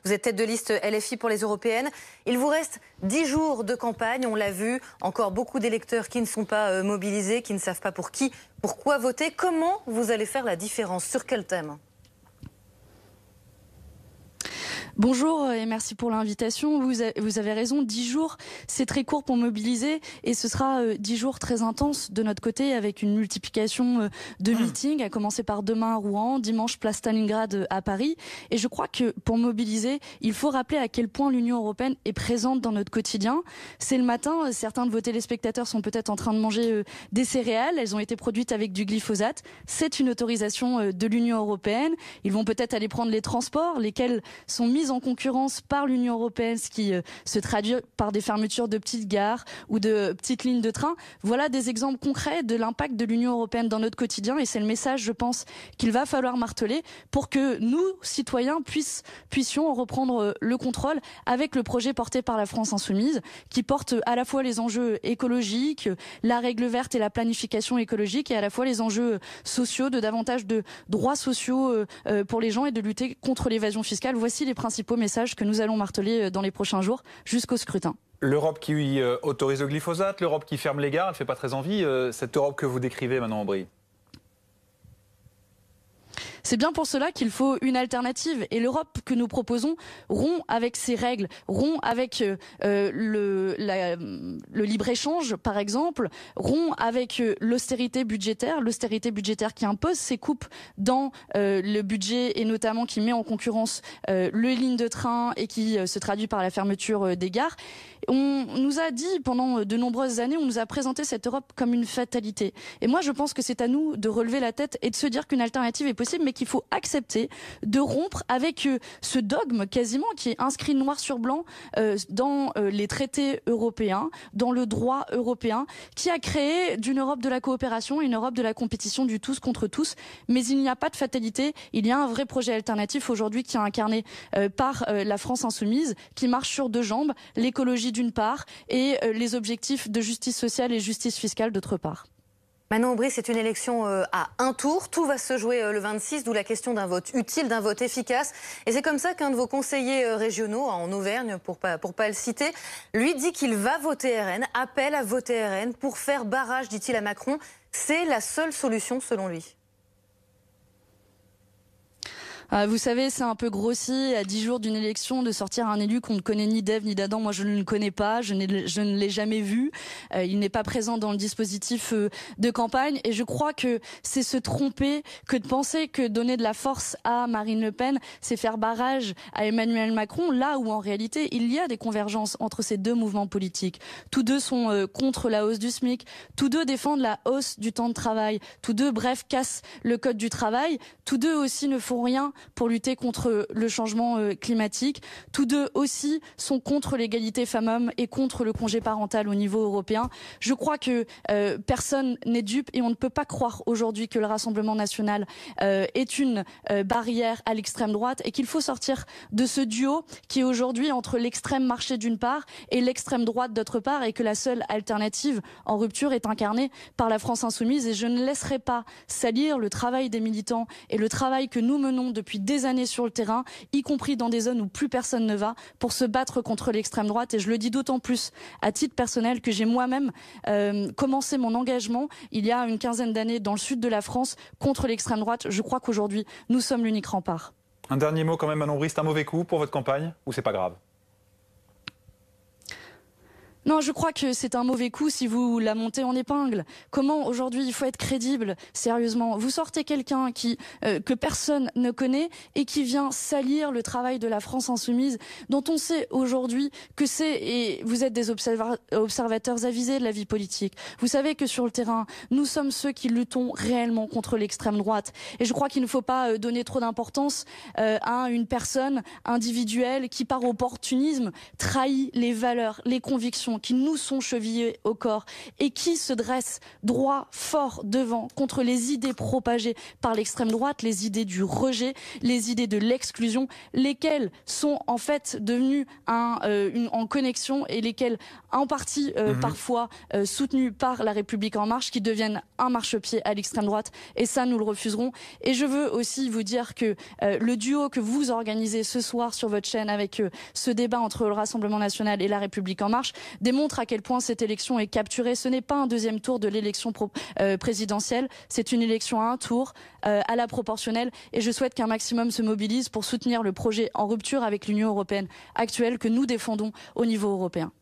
Vous êtes tête de liste LFI pour les européennes. Il vous reste 10 jours de campagne, on l'a vu. Encore beaucoup d'électeurs qui ne sont pas mobilisés, qui ne savent pas pour qui, pourquoi voter. Comment vous allez faire la différence? Sur quel thème? Bonjour et merci pour l'invitation. Vous avez raison, 10 jours, c'est très court pour mobiliser et ce sera 10 jours très intenses de notre côté avec une multiplication de meetings, à commencer par demain à Rouen, dimanche place Stalingrad à Paris. Et je crois que pour mobiliser, il faut rappeler à quel point l'Union européenne est présente dans notre quotidien. C'est le matin, certains de vos téléspectateurs sont peut-être en train de manger des céréales, elles ont été produites avec du glyphosate. C'est une autorisation de l'Union européenne. Ils vont peut-être aller prendre les transports, lesquels sont mis en concurrence par l'Union européenne, ce qui se traduit par des fermetures de petites gares ou de petites lignes de train. Voilà des exemples concrets de l'impact de l'Union européenne dans notre quotidien et c'est le message, je pense, qu'il va falloir marteler pour que nous, citoyens, puissions reprendre le contrôle avec le projet porté par la France Insoumise, qui porte à la fois les enjeux écologiques, la règle verte et la planification écologique, et à la fois les enjeux sociaux, de davantage de droits sociaux pour les gens et de lutter contre l'évasion fiscale. Voici les principaux messages que nous allons marteler dans les prochains jours jusqu'au scrutin. L'Europe qui autorise le glyphosate, l'Europe qui ferme les gares, elle ne fait pas très envie, cette Europe que vous décrivez maintenant, Aubry. C'est bien pour cela qu'il faut une alternative. Et l'Europe que nous proposons rompt avec ses règles, rompt avec le libre-échange, par exemple, rompt avec l'austérité budgétaire qui impose ses coupes dans le budget et notamment qui met en concurrence les lignes de train et qui se traduit par la fermeture des gares. On nous a dit pendant de nombreuses années, on nous a présenté cette Europe comme une fatalité. Et moi, je pense que c'est à nous de relever la tête et de se dire qu'une alternative est possible, mais qu'il faut accepter de rompre avec ce dogme quasiment qui est inscrit noir sur blanc dans les traités européens, dans le droit européen, qui a créé d'une Europe de la coopération une Europe de la compétition du tous contre tous. Mais il n'y a pas de fatalité, il y a un vrai projet alternatif aujourd'hui qui est incarné par la France Insoumise, qui marche sur deux jambes, l'écologie d'une part et les objectifs de justice sociale et justice fiscale d'autre part. Manon Aubry, c'est une élection à un tour. Tout va se jouer le 26, d'où la question d'un vote utile, d'un vote efficace. Et c'est comme ça qu'un de vos conseillers régionaux en Auvergne, pour pas le citer, lui dit qu'il va voter RN, appelle à voter RN pour faire barrage, dit-il à Macron. C'est la seule solution selon lui. Vous savez, c'est un peu grossi à 10 jours d'une élection de sortir un élu qu'on ne connaît ni d'Ève ni d'Adam. Moi, je ne le connais pas, je ne l'ai jamais vu. Il n'est pas présent dans le dispositif de campagne. Et je crois que c'est se tromper que de penser que donner de la force à Marine Le Pen, c'est faire barrage à Emmanuel Macron, là où en réalité, il y a des convergences entre ces deux mouvements politiques. Tous deux sont contre la hausse du SMIC, tous deux défendent la hausse du temps de travail, tous deux, bref, cassent le code du travail, tous deux aussi ne font rien pour lutter contre le changement climatique. Tous deux aussi sont contre l'égalité femmes-hommes et contre le congé parental au niveau européen. Je crois que personne n'est dupe et on ne peut pas croire aujourd'hui que le Rassemblement national est une barrière à l'extrême droite et qu'il faut sortir de ce duo qui est aujourd'hui entre l'extrême marché d'une part et l'extrême droite d'autre part et que la seule alternative en rupture est incarnée par la France Insoumise. Et je ne laisserai pas salir le travail des militants et le travail que nous menons depuis des années sur le terrain, y compris dans des zones où plus personne ne va, pour se battre contre l'extrême droite. Et je le dis d'autant plus à titre personnel que j'ai moi-même commencé mon engagement il y a une quinzaine d'années dans le sud de la France contre l'extrême droite. Je crois qu'aujourd'hui, nous sommes l'unique rempart. Un dernier mot quand même, Manon Aubry, c'est un mauvais coup pour votre campagne ou c'est pas grave? Non, je crois que c'est un mauvais coup si vous la montez en épingle. Comment aujourd'hui il faut être crédible, sérieusement. Vous sortez quelqu'un que personne ne connaît et qui vient salir le travail de la France Insoumise, dont on sait aujourd'hui que et vous êtes des observateurs avisés de la vie politique. Vous savez que sur le terrain, nous sommes ceux qui luttons réellement contre l'extrême droite. Et je crois qu'il ne faut pas donner trop d'importance à une personne individuelle qui, par opportunisme, trahit les valeurs, les convictions élections qui nous sont chevillées au corps et qui se dressent droit, fort devant contre les idées propagées par l'extrême droite, les idées du rejet, les idées de l'exclusion, lesquelles sont en fait devenues en connexion et lesquelles en partie parfois soutenues par La République En Marche, qui deviennent un marchepied à l'extrême droite, et ça nous le refuserons. Et je veux aussi vous dire que le duo que vous organisez ce soir sur votre chaîne avec ce débat entre le Rassemblement national et La République En Marche démontre à quel point cette élection est capturée. Ce n'est pas un deuxième tour de l'élection présidentielle, c'est une élection à un tour, à la proportionnelle, et je souhaite qu'un maximum se mobilise pour soutenir le projet en rupture avec l'Union européenne actuelle que nous défendons au niveau européen.